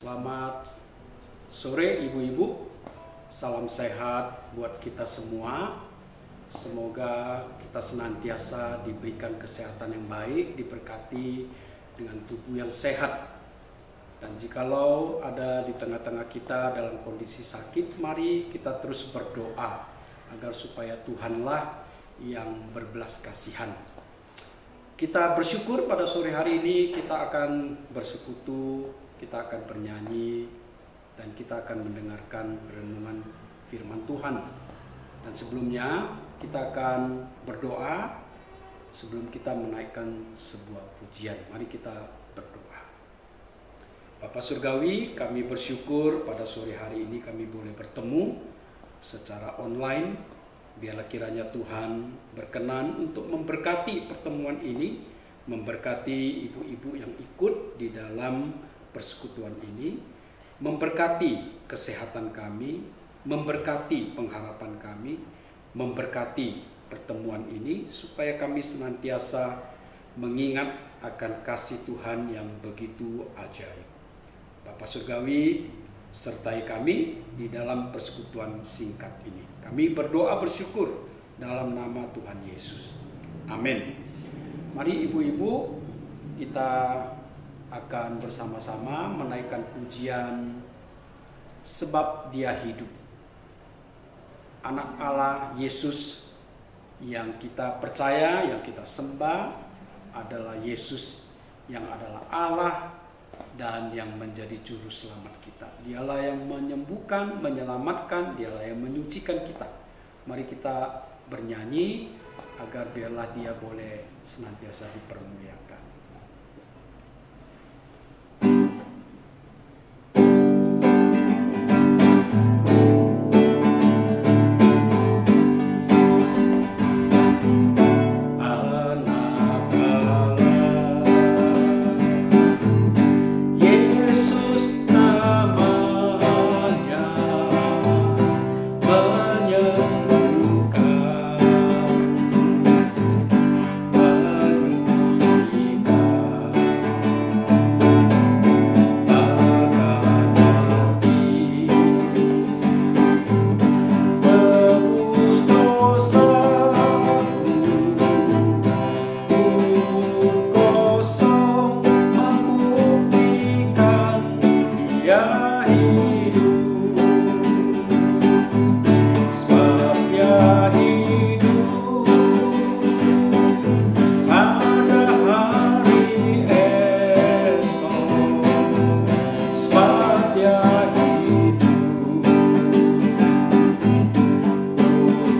Selamat sore ibu-ibu, salam sehat buat kita semua. Semoga kita senantiasa diberikan kesehatan yang baik, diberkati dengan tubuh yang sehat. Dan jikalau ada di tengah-tengah kita dalam kondisi sakit, mari kita terus berdoa agar supaya Tuhanlah yang berbelas kasihan. Kita bersyukur pada sore hari ini kita akan bersekutu, kita akan bernyanyi, dan kita akan mendengarkan renungan firman Tuhan. Dan sebelumnya kita akan berdoa sebelum kita menaikkan sebuah pujian. Mari kita berdoa. Bapa Surgawi, kami bersyukur pada sore hari ini kami boleh bertemu secara online. Biarlah kiranya Tuhan berkenan untuk memberkati pertemuan ini, memberkati ibu-ibu yang ikut di dalam persekutuan ini, memberkati kesehatan kami, memberkati pengharapan kami, memberkati pertemuan ini, supaya kami senantiasa mengingat akan kasih Tuhan yang begitu ajaib. Bapa Surgawi, sertai kami di dalam persekutuan singkat ini. Kami berdoa bersyukur dalam nama Tuhan Yesus. Amin. Mari ibu-ibu, kita akan bersama-sama menaikkan pujian Sebab Dia Hidup. Anak Allah Yesus yang kita percaya, yang kita sembah adalah Yesus yang adalah Allah dan yang menjadi juru selamat kita. Dialah yang menyembuhkan, menyelamatkan, dialah yang menyucikan kita. Mari kita bernyanyi agar biarlah Dia boleh senantiasa dipermuliakan.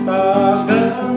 Pegang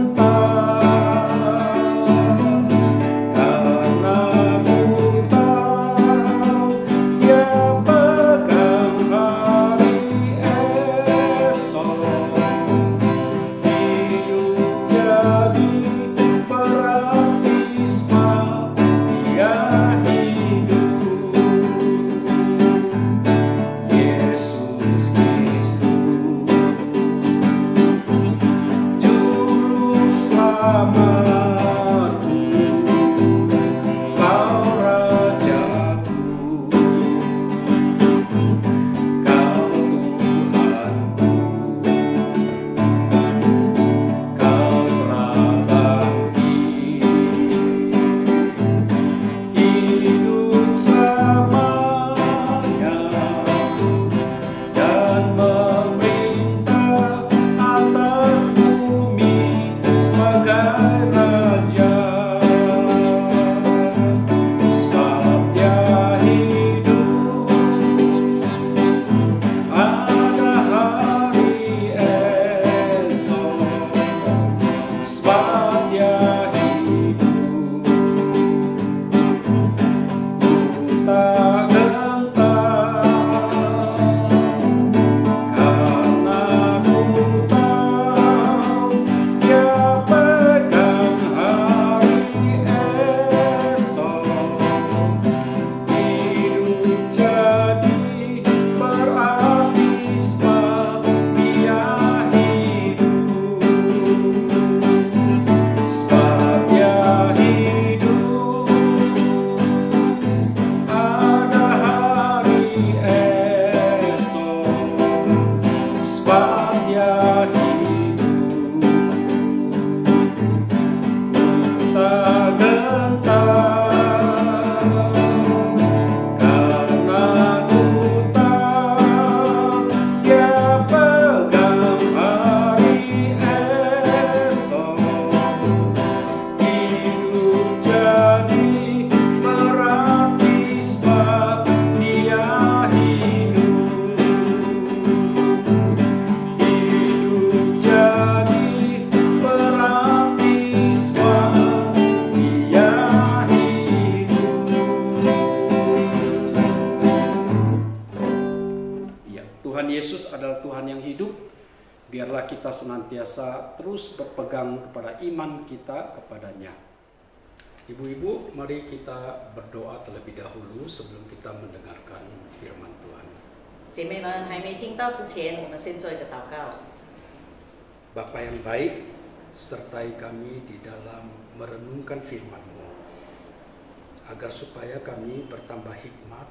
Tuhan Yesus adalah Tuhan yang hidup. Biarlah kita senantiasa terus berpegang kepada iman kita kepadanya. Ibu-ibu, mari kita berdoa terlebih dahulu sebelum kita mendengarkan firman Tuhan. 姐妹们还没听到之前，我们先做一个祷告。 Bapa yang baik, sertai kami di dalam merenungkan firman-Mu, agar supaya kami bertambah hikmat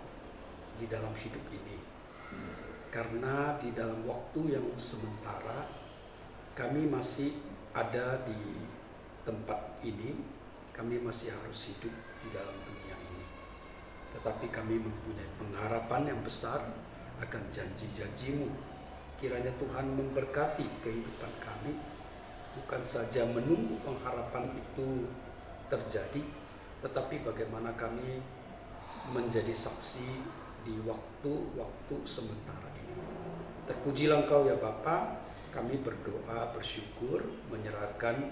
di dalam hidup ini. Karena di dalam waktu yang sementara, kami masih ada di tempat ini, kami masih harus hidup di dalam dunia ini. Tetapi kami mempunyai pengharapan yang besar akan janji-janji-Mu. Kiranya Tuhan memberkati kehidupan kami, bukan saja menunggu pengharapan itu terjadi, tetapi bagaimana kami menjadi saksi di waktu-waktu sementara ini. Terpujilah Engkau ya Bapa, kami berdoa, bersyukur, menyerahkan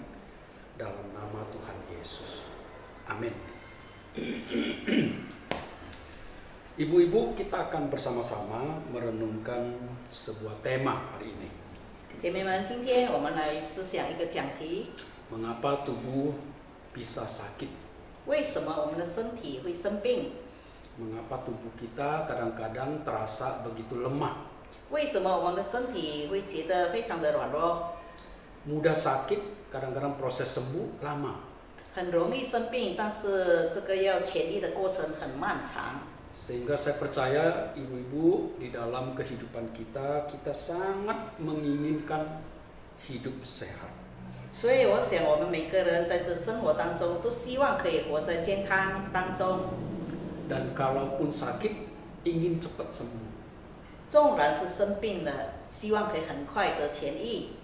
dalam nama Tuhan Yesus. Amin. Ibu-ibu, kita akan bersama-sama merenungkan sebuah tema hari ini. 姐妹们，今天我们来思想一个讲题： Mengapa tubuh bisa sakit? 为什么我们的身体会生病？ Mengapa tubuh kita kadang-kadang terasa begitu lemah? 为什么我们的身体会觉得非常的软弱？ Mudah sakit, kadang-kadang proses sembuh lama. 很容易生病，但是这个要痊愈的过程很漫长。 Sehingga saya percaya ibu-ibu di dalam kehidupan kita, kita sangat menginginkan hidup sehat. 所以我想，我们每个人在这生活当中，都希望可以活在健康当中。 Dan kalaupun sakit, ingin cepat sembuh. 纵然是生病了，希望可以很快得痊愈。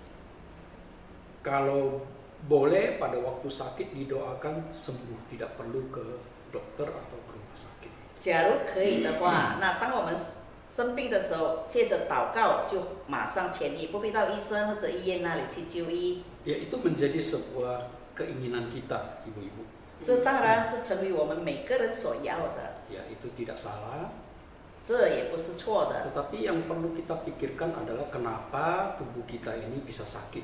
Kalau boleh pada waktu sakit didoakan sembuh, tidak perlu ke dokter atau ke rumah sakit. 假如可以的话，那当我们生病的时候，借着祷告就马上痊愈，不必到医生或者医院那里去就医。 Ya, itu menjadi sebuah keinginan kita, ibu-ibu. 这当然是成为我们每个人所要的， Ya, itu tidak salah. 这也不是错的。 Tetapi yang perlu kita pikirkan adalah kenapa tubuh kita ini bisa sakit.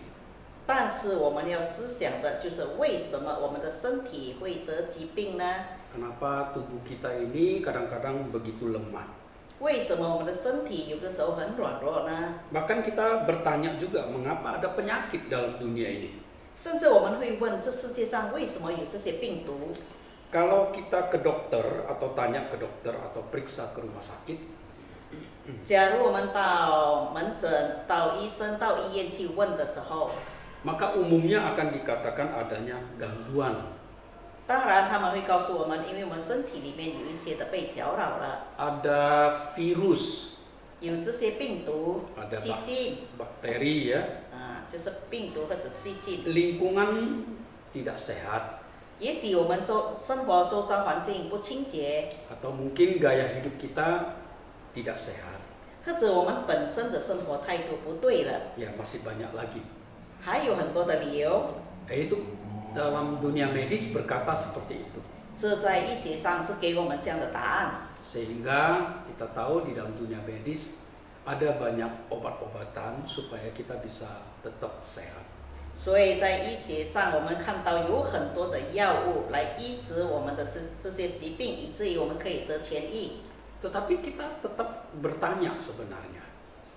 但是我们要思想的就是为什么我们的身体会得疾病呢？ Kenapa tubuh kita ini kadang-kadang begitu lemah. 为什么我们的身体有的时候很软弱呢？ Bahkan kita bertanya juga mengapa ada penyakit dalam dunia ini. 甚至我们会问，这世界上为什么有这些病毒？ Kalau kita ke dokter atau tanya ke dokter atau periksa ke rumah sakit, 假如我们到门诊、到医生、到医院去问的时候， maka umumnya akan dikatakan adanya gangguan. 当然他们会告诉我们，因为我们身体里面有一些的被搅扰了， Ada virus, 有这些病毒、 ada 细菌， bakteri ya, 就是病毒或者细菌。 lingkungan tidak sehat, 也许我们生活周遭环境不清洁， atau mungkin gaya hidup kita tidak sehat. 或者我们本身的生活态度不对了， Ya, masih banyak lagi. 还有很多的理由。 Itu dalam dunia medis berkata seperti itu. 这在医学上是给我们这样的答案。 Sehingga kita tahu di dalam dunia medis ada banyak obat-obatan supaya kita bisa tetap sehat. 所以在医学上，我们看到有很多的药物来医治我们的这些疾病，以至于我们可以得痊愈。 Tetapi kita tetap bertanya sebenarnya,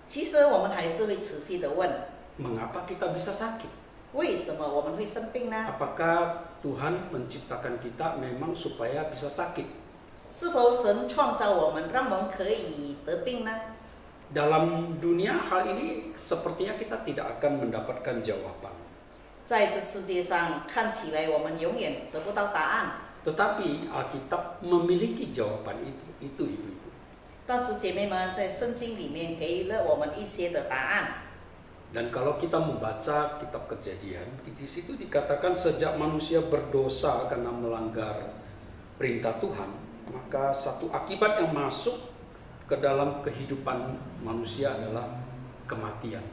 其实我们还是会持续的问， mengapa kita bisa sakit? 为什么我们会生病呢？ Apakah Tuhan menciptakan kita memang supaya bisa sakit? 是否神创造我们，让我们可以得病呢？ Dalam dunia hal ini sepertinya kita tidak akan mendapatkan jawaban. 在这世界上，看起来我们永远得不到答案。 Tetapi Alkitab memiliki jawaban itu ibu-ibu. 但是姐妹们，在圣经里面给予了我们一些的答案。 Dan kalau kita membaca kitab Kejadian, di situ dikatakan sejak manusia berdosa karena melanggar perintah Tuhan, maka satu akibat yang masuk ke dalam kehidupan manusia adalah kematian.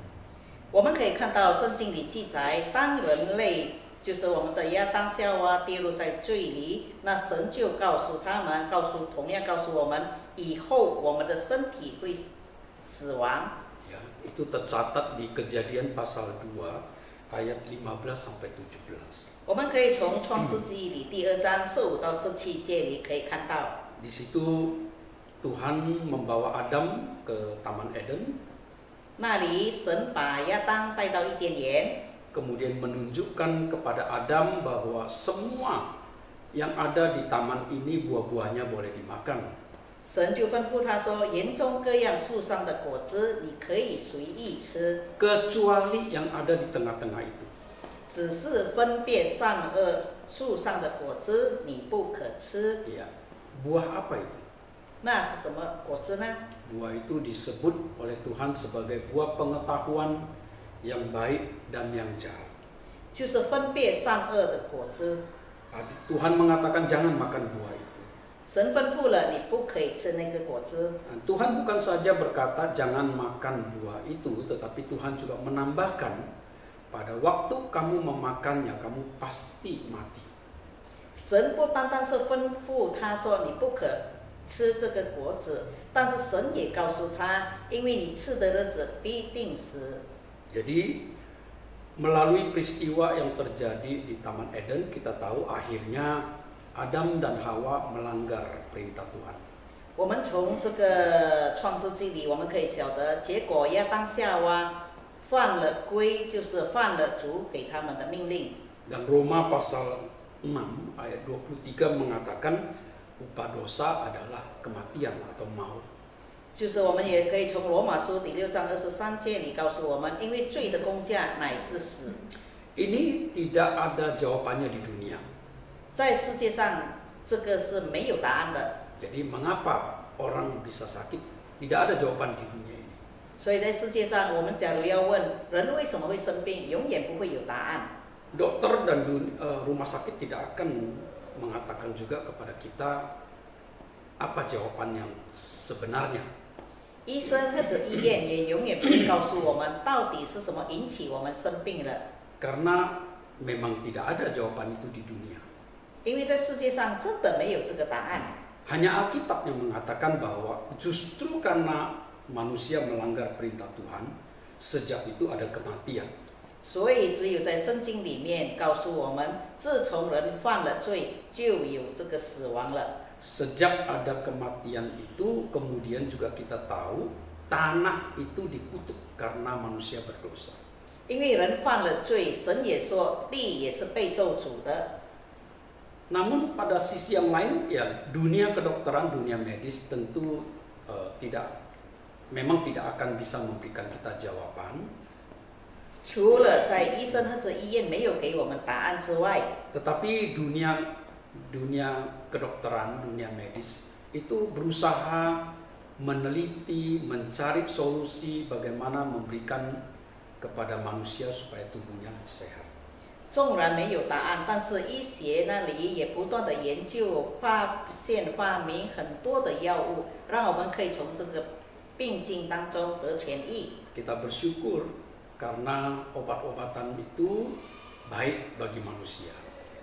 我们可以看到圣经里记载，当人类就是我们的亚当夏娃跌入在罪里，那神就告诉他们，同样告诉我们，以后我们的身体会死亡， Ya, itu tercatat di Kejadian pasal 2 ayat 15 sampai 17. 我们可以从创世纪里第2章15到17节里可以看到， Di situ Tuhan membawa Adam ke Taman Eden, 那里神把亚当带到伊甸园， kemudian menunjukkan kepada Adam bahwa semua yang ada di taman ini buah-buahnya boleh dimakan. 神就吩咐他说：“园中各样树上的果子，你可以随意吃， Kecuali yang ada di tengah-tengah itu. 只是分别善恶树上的果子你不可吃。 Ya, buah apa itu? ”那是什么果子呢？ Buah itu disebut oleh Tuhan sebagai buah pengetahuan yang baik dan yang jahat. 就是分别善恶的果子。 Tuhan mengatakan jangan makan buah itu. 神吩咐了，你不可以吃那个果子。 Tuhan bukan saja berkata jangan makan buah itu, tetapi Tuhan juga menambahkan pada waktu kamu memakannya kamu pasti mati. 神不单单是吩咐他说你不可吃这个果子，但是神也告诉他，因为你吃的日子必定死。 Jadi melalui peristiwa yang terjadi di Taman Eden kita tahu akhirnya Adam dan Hawa melanggar perintah Tuhan. 我们从这个创世纪里，我们可以晓得，结果亚当夏娃犯了规，就是犯了主给他们的命令。 Dan Roma pasal 6 ayat 23 mengatakan upah dosa adalah kematian atau maut. 就是我们也可以从罗马书第6章23节里告诉我们，因为罪的工价乃是死。 Ini tidak ada jawabannya di dunia. 在世界上，这个是没有答案的。 Jadi mengapa orang bisa sakit? Tidak ada jawaban di dunia ini. 所以在世界上，我们假如要问人为什么会生病，永远不会有答案。 Dokter dan rumah sakit tidak akan mengatakan juga kepada kita apa jawaban yang sebenarnya. 医生或者医院也永远不会告诉我们到底是什么引起我们生病了， Karena memang tidak ada jawaban itu di dunia. 因为在世界上真的没有这个答案。 Hanya Alkitab yang mengatakan bahwa justru karena manusia melanggar perintah Tuhan, sejak itu ada kematian. 所以只有在圣经里面告诉我们，自从人犯了罪，就有这个死亡了。 Sejak ada kematian itu, kemudian juga kita tahu tanah itu dikutuk karena manusia berdosa. 因为人犯了罪，神也说地也是被咒诅的。 Namun pada sisi yang lain, ya dunia kedokteran, dunia medis tentu memang tidak akan bisa memberikan kita jawaban. 除了在医生或者医院没有给我们答案之外， Tetapi dunia kedokteran, dunia medis itu berusaha meneliti, mencari solusi bagaimana memberikan kepada manusia supaya tubuhnya sehat. 纵然没有答案，但是医学那里也不断的研究、发现、发明很多的药物，让我们可以从这个病境当中得痊愈。 Kita bersyukur karena obat-obatan itu baik bagi manusia.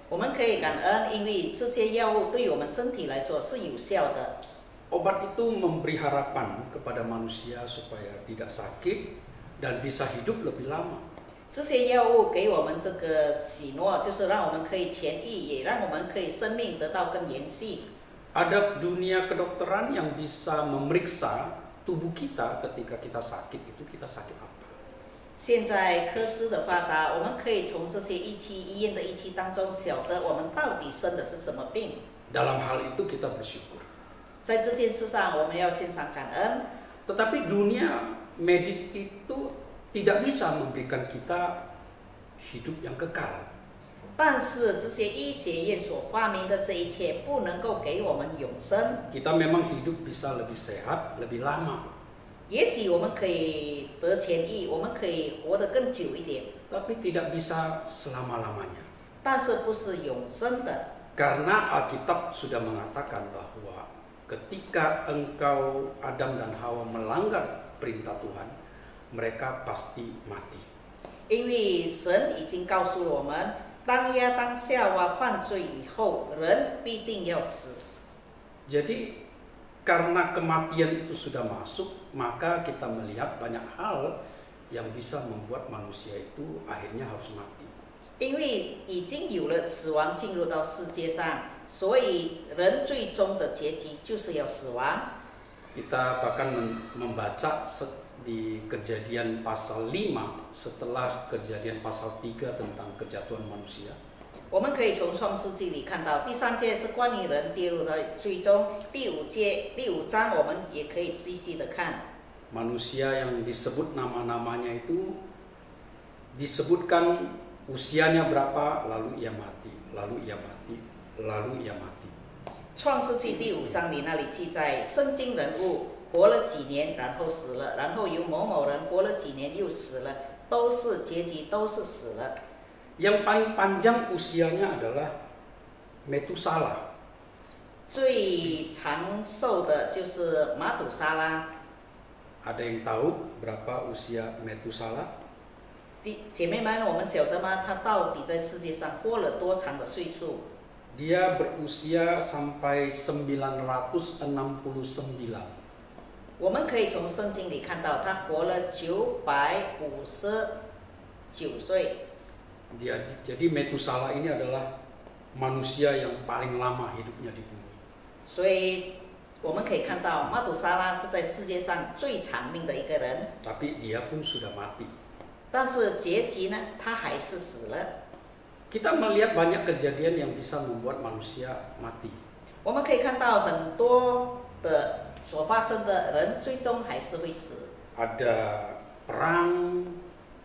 我们可以感恩，因为这些药物对我们身体来说是有效的。 Obat itu memberi harapan kepada manusia supaya tidak sakit dan bisa hidup lebih lama. 这些药物给我们这个喜诺，就是让我们可以痊愈，也让我们可以生命得到更延续。 Ada dunia kedokteran yang bisa memeriksa tubuh kita ketika kita sakit, itu kita sakit apa. 现在科技的发达，我们可以从这些医院的仪器当中晓得我们到底生的是什么病。 Dalam hal itu kita bersyukur. 在这件事上，我们要献上感恩。 Tetapi dunia medis itu tidak bisa memberikan kita hidup yang kekal. 但是这些医学院所发明的这一切，不能够给我们永生。 Kita memang hidup bisa lebih sehat, lebih lama. 也许我们可以得痊愈，我们可以活得更久一点， Tapi tidak bisa selama-lamanya. 但是不是永生的。 Karena Alkitab sudah mengatakan bahwa ketika engkau Adam dan Hawa melanggar perintah Tuhan, mereka pasti mati. 因为神已经告诉我们，当亚当夏娃犯罪以后，人必定要死。 Jadi karena kematian itu sudah masuk, maka kita melihat banyak hal yang bisa membuat manusia itu akhirnya harus mati. 因为已经有了死亡进入到世界上，所以人最终的结局就是要死亡。 Kita bahkan membaca di Kejadian pasal 5 setelah Kejadian pasal 3 tentang kejatuhan manusia. 我们可以从创世纪里看到，第3节是关于人跌入的最终，第5章我们也可以继续的看。 Manusia yang disebut nama-namanya itu disebutkan usianya berapa, lalu ia mati, lalu ia mati, lalu ia mati. 创世纪第5章里那里记载，圣经人物活了几年，然后死了，然后有某某人活了几年又死了，都是结局都是死了。 Yang paling panjang usianya adalah Metusala. 最长寿的就是马土沙拉。 Ada yang tahu berapa usia Metusala? 姐妹们，我们晓得吗？他到底在世界上活了多长的岁数？ Dia berusia sampai 969. 我们可以从圣经里看到，他活了959岁。 Jadi Metusala ini adalah manusia yang paling lama hidupnya di bumi. 所以我们可以看到，马土沙拉是在世界上最长命的一个人。 Tapi dia pun sudah mati. 但是结局呢，他还是死了。 Kita melihat banyak kejadian yang bisa membuat manusia mati. 我们可以看到很多的所发生的人，最终还是会死。 Ada perang,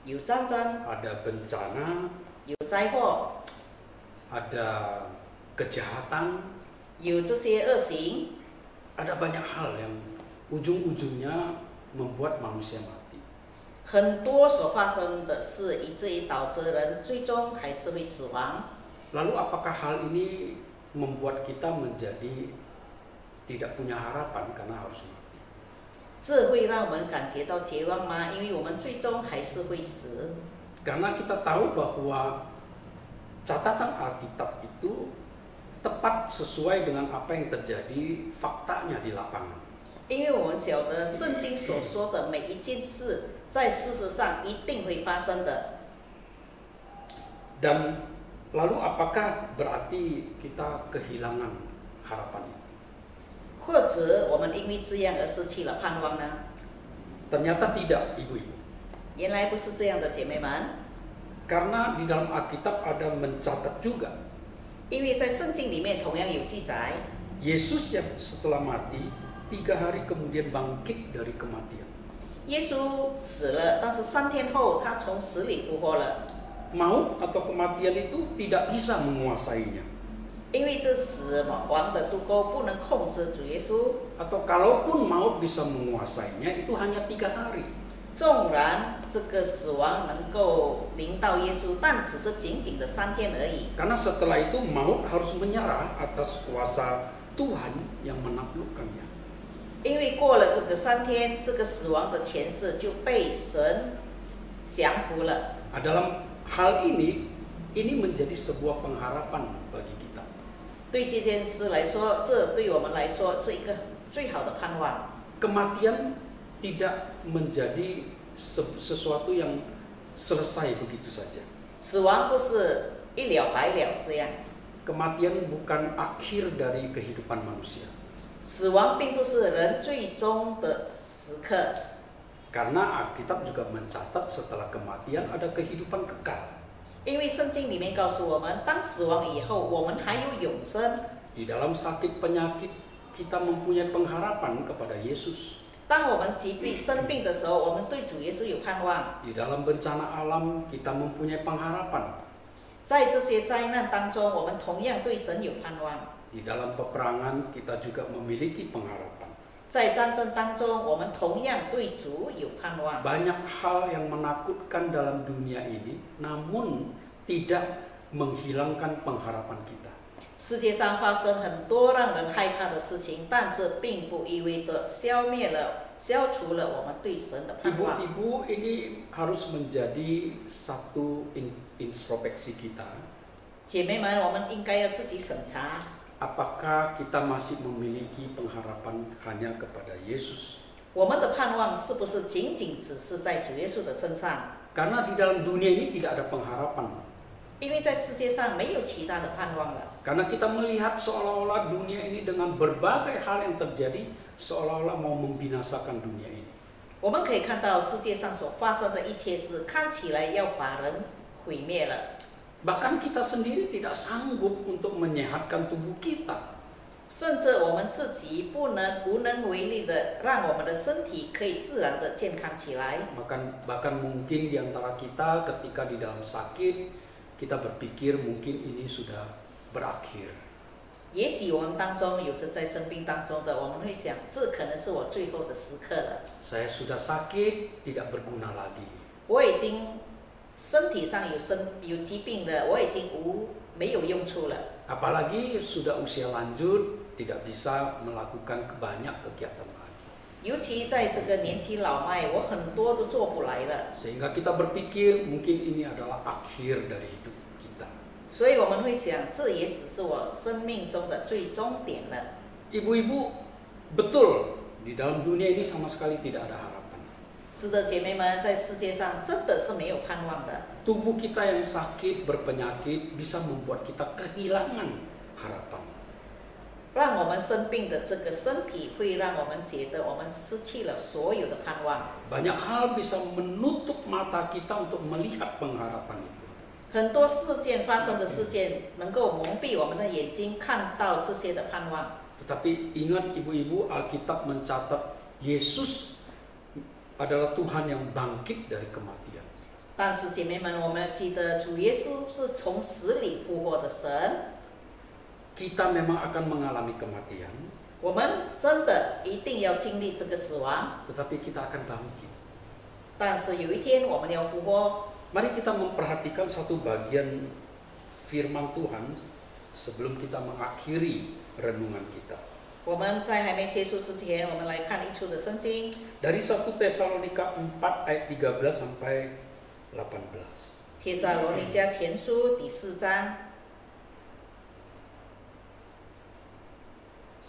有战争， ada bencana, 有灾祸， ada kejahatan, 有这些恶行， ada banyak hal yang ujung-ujungnya membuat manusia mati. 很多所发生的事，以至于导致人最终还是会死亡。 Lalu apakah hal ini membuat kita menjadi tidak punya harapan karena harus mati? 这会让我们感觉到绝望吗？因为我们最终还是会死。 Karena kita tahu bahwa catatan Alkitab itu tepat sesuai dengan apa yang terjadi faktanya di lapangan. 因为我们晓得圣经所说的每一件事，在事实上一定会发生的。 Dan lalu apakah berarti kita kehilangan harapan itu? 或者我们因为这样而失去了盼望呢？ Ternyata tidak, ibu-ibu. 原来不是这样的，姐妹们。 Karena di dalam Alkitab ada mencatat juga 因为在圣经里面同样有记载， Yesus yang setelah mati 3 hari kemudian bangkit dari kematian. 耶稣死了，但是3天后他从死里复活了。 Maut atau kematian itu tidak bisa menguasainya. 因为这死亡的渡沟不能控制主耶稣， Atau kalaupun maut bisa menguasainya itu hanya 3 hari. 纵然这个死亡能够临到耶稣，但只是仅仅的3天而已。 Karena setelah itu maut harus menyerah atas kuasa Tuhan yang menaklukkannya. 因为过了这个3天，这个死亡的权势就被神降服了。 Dalam hal ini menjadi sebuah pengharapan bagi kita. 对这件事来说，这对我们来说是一个最好的盼望。 Kematian tidak menjadi sesuatu yang selesai begitu saja. 死亡不是一了百了这样， Kematian bukan akhir dari kehidupan manusia. 死亡并不是人最终的时刻。 Karena Alkitab juga mencatat setelah kematian ada kehidupan kekal. 因为圣经里面告诉我们，当死亡以后，我们还有永生。 Di dalam sakit penyakit kita mempunyai pengharapan kepada Yesus. 当我们疾病生病的时候，我们对主耶稣有盼望。 Di dalam bencana alam kita mempunyai pengharapan. 在这些灾难当中，我们同样对神有盼望。 Di dalam peperangan kita juga memiliki pengharapan. 在战争当中，我们同样对主有盼望。 Banyak hal yang menakutkan dalam dunia ini, namun tidak menghilangkan pengharapan kita. 世界上发生很多让人害怕的事情，但这并不意味着消除了我们对神的盼望。 Ibu-ibu ini harus menjadi satu introspeksi kita. 姐妹们，我们应该要自己审查， Apakah kita masih memiliki pengharapan hanya kepada Yesus? 我们的盼望是不是仅仅只是在主耶稣的身上？ Karena di dalam dunia ini tidak ada pengharapan. 因为在世界上没有其他的盼望了。 Karena kita melihat seolah-olah dunia ini dengan berbagai hal yang terjadi seolah-olah mau membinasakan dunia ini. 我们可以看到世界上所发生的一切事，看起来要把人毁灭了。 Bahkan kita sendiri tidak sanggup untuk menyehatkan tubuh kita. 甚至我们自己无能为力的，让我们的身体可以自然的健康起来。 Bahkan mungkin di antara kita ketika di dalam sakit, kita berpikir mungkin ini sudah berakhir. 也许我们当中有着在生病当中的，我们会想，这可能是我最后的时刻了。 Saya sudah sakit, tidak berguna lagi. 我已经身体上有疾病的，我已经没有用处了。 Apalagi sudah usia lanjut, tidak bisa melakukan banyak kegiatan lagi. 尤其在这个年纪老迈，我很多都做不来了。 Sehingga kita berpikir mungkin ini adalah akhir dari hidup kita. 所以我们会想，这也只是我生命中的最终点了。 Ibu-ibu, betul di dalam dunia ini sama sekali tidak ada harapan. 是的，姐妹们，在世界上真的是没有盼望的。 Tubuh kita yang sakit, berpenyakit bisa membuat kita kehilangan harapan. 让我们生病的这个身体，会让我们觉得我们失去了所有的盼望。 Banyak hal bisa menutup mata kita untuk melihat pengharapan itu. 很多事件发生的事件，能够蒙蔽我们的眼睛，看到这些的盼望。 Tetapi ingat ibu-ibu, Alkitab mencatat Yesus adalah Tuhan yang bangkit dari kematian. 但是姐妹们，我们要记得，主耶稣是从死里复活的神。 Kita memang akan mengalami kematian, 我们真的一定要经历这个死亡， tetapi kita akan bangkit. 但是有一天我们要复活。 Mari kita memperhatikan satu bagian firman Tuhan sebelum kita mengakhiri renungan kita. 我们在还没结束之前，我们来看一处的圣经， Dari 1 Tesalonika 4 ayat 13 sampai 18. 帖撒罗尼迦前书第4章。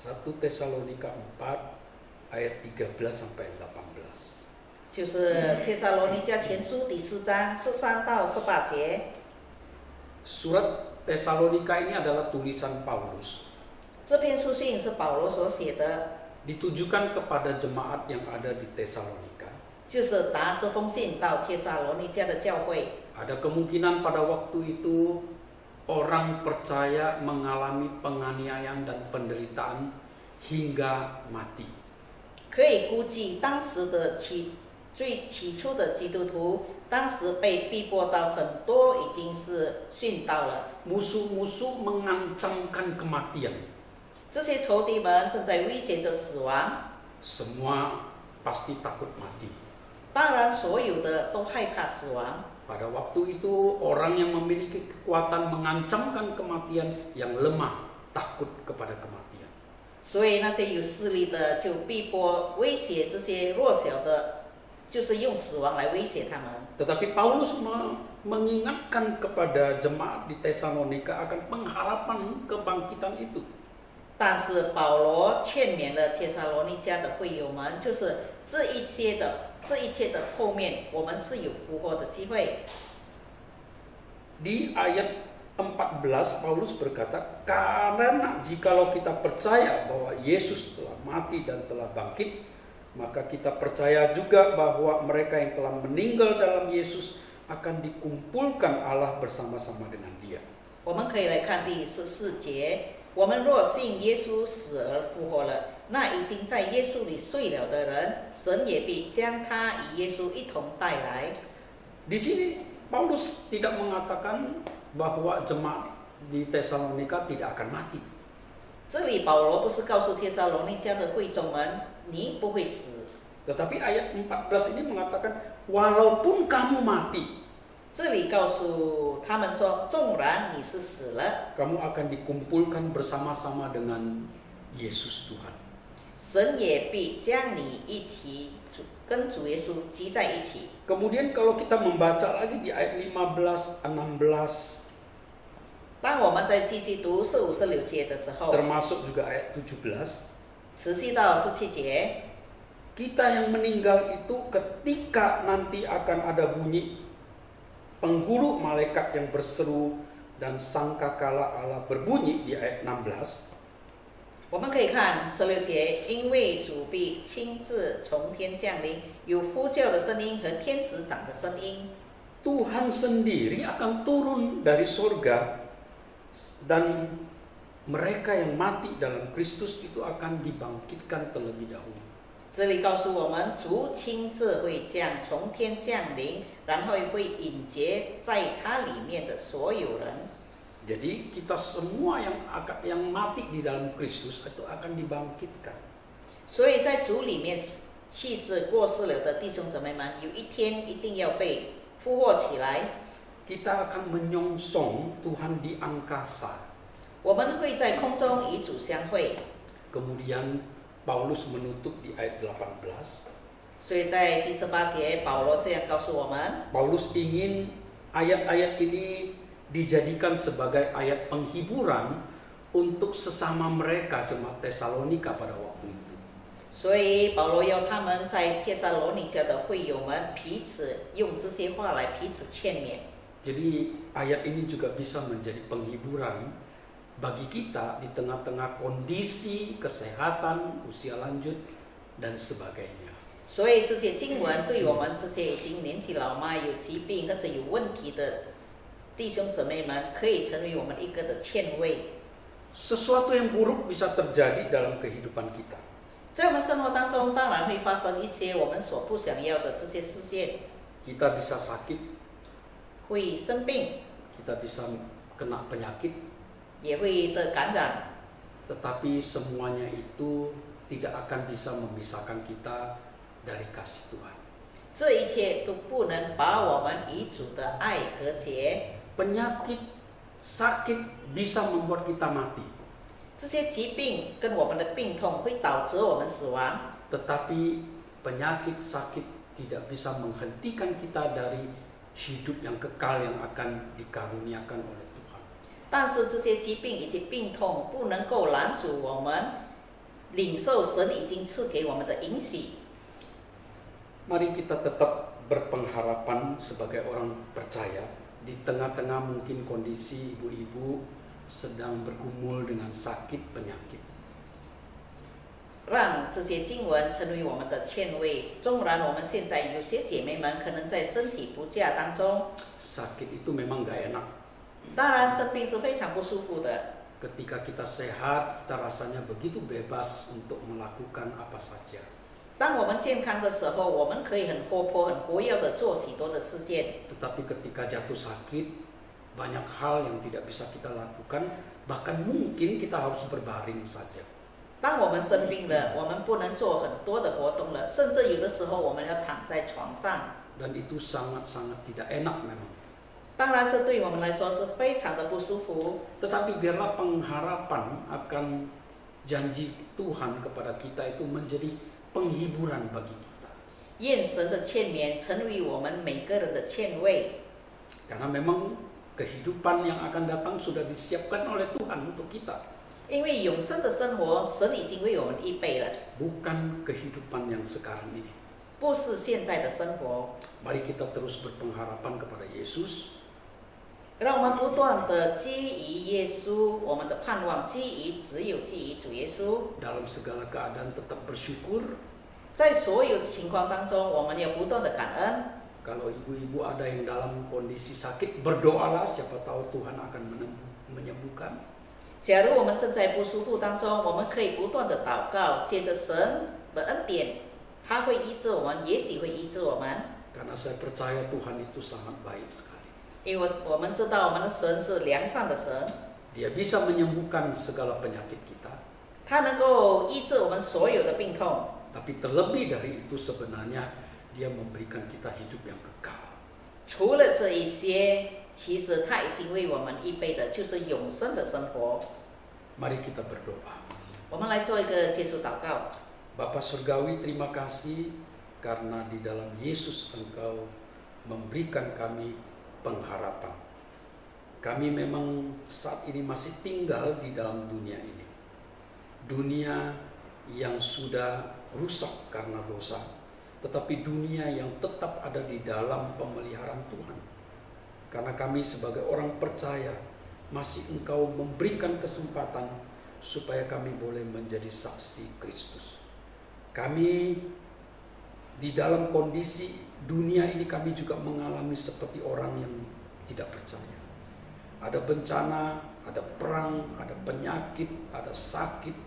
1 Tesalonika 4 ayat 13 sampai 18. 就是帖撒罗尼迦前书第4章13到18节。 Surat Tesalonika ini adalah tulisan Paulus, 这篇书信是保罗所写的， ditujukan kepada jemaat yang ada di Tesalonika. 就是答这封信到帖撒罗尼迦的教会。 Ada kemungkinan pada waktu itu orang percaya mengalami penganiayaan dan penderitaan hingga mati. 可以估计当时的最起初的基督徒，当时被逼迫到很多已经是殉道了。 Musuh-musuh mengancamkan kematian. 这些仇敌们正在威胁着死亡。 Semua pasti takut mati. 当然，所有的都害怕死亡。 Pada waktu itu orang yang memiliki kekuatan mengancamkan kematian, yang lemah takut kepada kematian. 所以那些有势力的就逼迫、威胁这些弱小的，就是用死亡来威胁他们。 Tetapi Paulus mengingatkan kepada jemaat di Tesalonika akan pengharapan kebangkitan itu. 但是保罗劝勉了帖撒罗尼迦的会友们，就是这一切的后面，我们是有复活的机会。 Di ayat 14 Paulus berkata, karena jikalau kita percaya bahwa Yesus telah mati dan telah bangkit, maka kita percaya juga bahwa mereka yang telah meninggal dalam Yesus akan dikumpulkan Allah bersama-sama dengan Dia. 我们可以来看第14节，我们若信耶稣死而复活了，那已经在耶稣里睡了的人，神也必将他与耶稣一同带来。 Di sini Paulus tidak mengatakan bahwa jemaat di Tesalonika tidak akan mati. 这里保罗不是告诉帖撒罗尼迦的会众们，你不会死。 Tetapi ayat 14 ini mengatakan, walaupun kamu mati, 这里告诉他们说，纵然你是死了， kamu akan dikumpulkan bersama-sama dengan Yesus Tuhan. 神也必将你一起跟主耶稣集在一起。 Kemudian kalau kita membaca lagi di ayat 15, 16, 当我们再继续读15、16节的时候， termasuk juga ayat 17, 持续到17节， kita yang meninggal itu ketika nanti akan ada bunyi penghulu malaikat yang berseru dan sangkakala Allah berbunyi di ayat 16. 我们可以看16节，因为主必亲自从天降临，有呼叫的声音和天使长的声音。 Tuhan sendiri akan turun dari surga dan mereka yang mati dalam Kristus itu akan dibangkitkan terlebih dahulu. 这里告诉我们，主亲自会从天降临，然后会引接在他里面的所有人。 Jadi kita semua yang mati di dalam Kristus itu akan dibangkitkan. 所以在主里面去世过世了的弟兄姊妹们，有一天一定要被复活起来。 Kita akan menyongsong Tuhan di angkasa. 我们会在空中与主相会。 Kemudian Paulus menutup di ayat 18. 所以在第18节，保罗这样告诉我们。 Paulus ingin ayat-ayat ini dijadikan sebagai ayat penghiburan untuk sesama mereka jemaat Tesalonika pada waktu itu. 所以保罗要他们在帖撒罗尼迦的会友们彼此用这些话来彼此劝勉。 Jadi ayat ini juga bisa menjadi penghiburan bagi kita di tengah-tengah kondisi kesehatan, usia lanjut dan sebagainya. 所以这些经文对我们这些已经年纪老迈、有疾病或者有问题的弟兄姊妹们，可以成为我们一个的劝慰。 Sesuatu yang buruk bisa terjadi dalam kehidupan kita. 在我们生活当中，当然会发生一些我们所不想要的这些事件， Kita bisa sakit, 会生病， kita bisa kena penyakit, 也会得感染。 tetapi semuanya itu tidak akan bisa memisahkan kita dari kasih Tuhan. 这一切都不能把我们与主的爱隔绝。 Penyakit, sakit bisa membuat kita mati. 这些疾病跟我们的病痛会导致我们死亡， Tetapi penyakit, sakit tidak bisa menghentikan kita dari hidup yang kekal yang akan dikaruniakan oleh Tuhan. 但是这些疾病以及病痛不能够拦阻我们领受神已经赐给我们的应许。 Mari kita tetap berpengharapan sebagai orang percaya di tengah-tengah mungkin kondisi ibu-ibu sedang bergumul dengan sakit penyakit. 让这些经文成为我们的劝慰。纵然我们现在有些姐妹们可能在身体不佳当中， Sakit itu memang gak enak. 当然生病是非常不舒服的。 Ketika kita sehat, kita rasanya begitu bebas untuk melakukan apa saja. 当我们健康的时候，我们可以很活泼、很活跃的做许多的事件。 Tetapi ketika jatuh sakit, banyak hal yang tidak bisa kita lakukan, bahkan mungkin kita harus berbaring saja. 当我们生病了，我们不能做很多的活动了，甚至有的时候我们要躺在床上。 Dan itu sangat-sangat tidak enak memang. 当然，这对我们来说是非常的不舒服。 Tetapi biarlah pengharapan akan janji Tuhan kepada kita itu menjadi penghiburan bagi kita. 愿神的劝勉成为我们每个人的劝慰， Karena memang kehidupan yang akan datang sudah disiapkan oleh Tuhan untuk kita. 因为永生的生活，神已经为我们预备了， Bukan kehidupan yang sekarang ini. 不是现在的生活。 Mari kita terus berpengharapan kepada Yesus. 让我们不断的基于耶稣，我们的盼望只有基于主耶稣。 Dalam segala keadaan tetap bersyukur. 在所有情况当中，我们要不断的感恩。 Kalau ibu-ibu ada yang dalam kondisi sakit, berdoalah, siapa tahu Tuhan akan menyembuhkan. 假如我们正在不舒服当中，我们可以不断的祷告，借着神的恩典，他会医治我们，也许会医治我们。 Karena saya percaya Tuhan itu sangat baik sekali. 因为我们知道我们的神是良善的神， Dia bisa menyembuhkan segala penyakit kita. 他能够医治我们所有的病痛。 Tapi terlebih dari itu sebenarnya Dia memberikan kita hidup yang kekal. 除了这一些，其实他已经为我们预备的就是永生的生活。 Mari kita berdoa. 我们来做一个结束祷告。 Bapa Surgawi, terima kasih karena di dalam Yesus Engkau memberikan kami pengharapan. Kami memang saat ini masih tinggal di dalam dunia ini. Dunia yang sudah rusak karena dosa, tetapi dunia yang tetap ada di dalam pemeliharaan Tuhan. Karena kami sebagai orang percaya, masih Engkau memberikan kesempatan supaya kami boleh menjadi saksi Kristus. Kami di dalam kondisi dunia ini kami juga mengalami seperti orang yang tidak percaya. Ada bencana, ada perang, ada penyakit, ada sakit,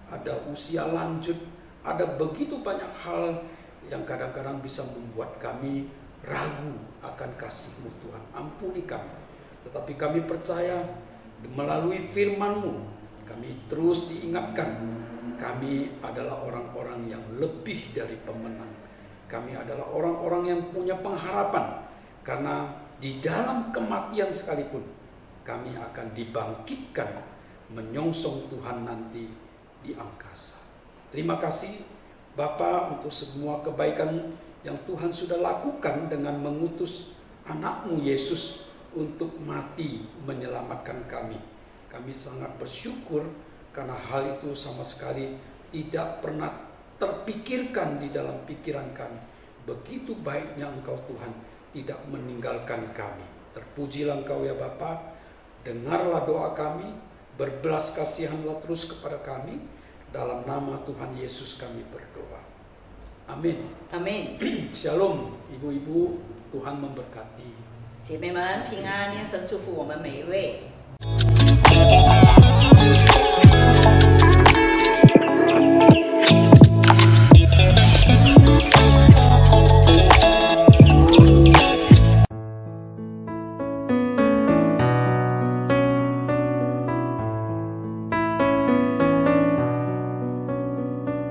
ada usia lanjut, ada begitu banyak hal yang kadang-kadang bisa membuat kami ragu akan kasih-Mu Tuhan. Ampuni kami. Tetapi kami percaya melalui firman-Mu, kami terus diingatkan, kami adalah orang-orang yang lebih dari pemenang. Kami adalah orang-orang yang punya pengharapan, karena di dalam kematian sekalipun kami akan dibangkitkan menyongsong Tuhan nanti di angkasa. Terima kasih Bapa untuk semua kebaikan yang Tuhan sudah lakukan dengan mengutus anak-Mu Yesus untuk mati menyelamatkan kami. Kami sangat bersyukur karena hal itu sama sekali tidak pernah terpikirkan di dalam pikiran kami. Begitu baiknya Engkau Tuhan tidak meninggalkan kami. Terpujilah Engkau ya Bapa. Dengarlah doa kami, berbelas kasihanlah terus kepada kami. Dalam nama Tuhan Yesus kami berdoa. Amin. Amin。 Shalom, ibu-ibu, Tuhan memberkati. 姐妹们平安，愿神祝福我们每一位。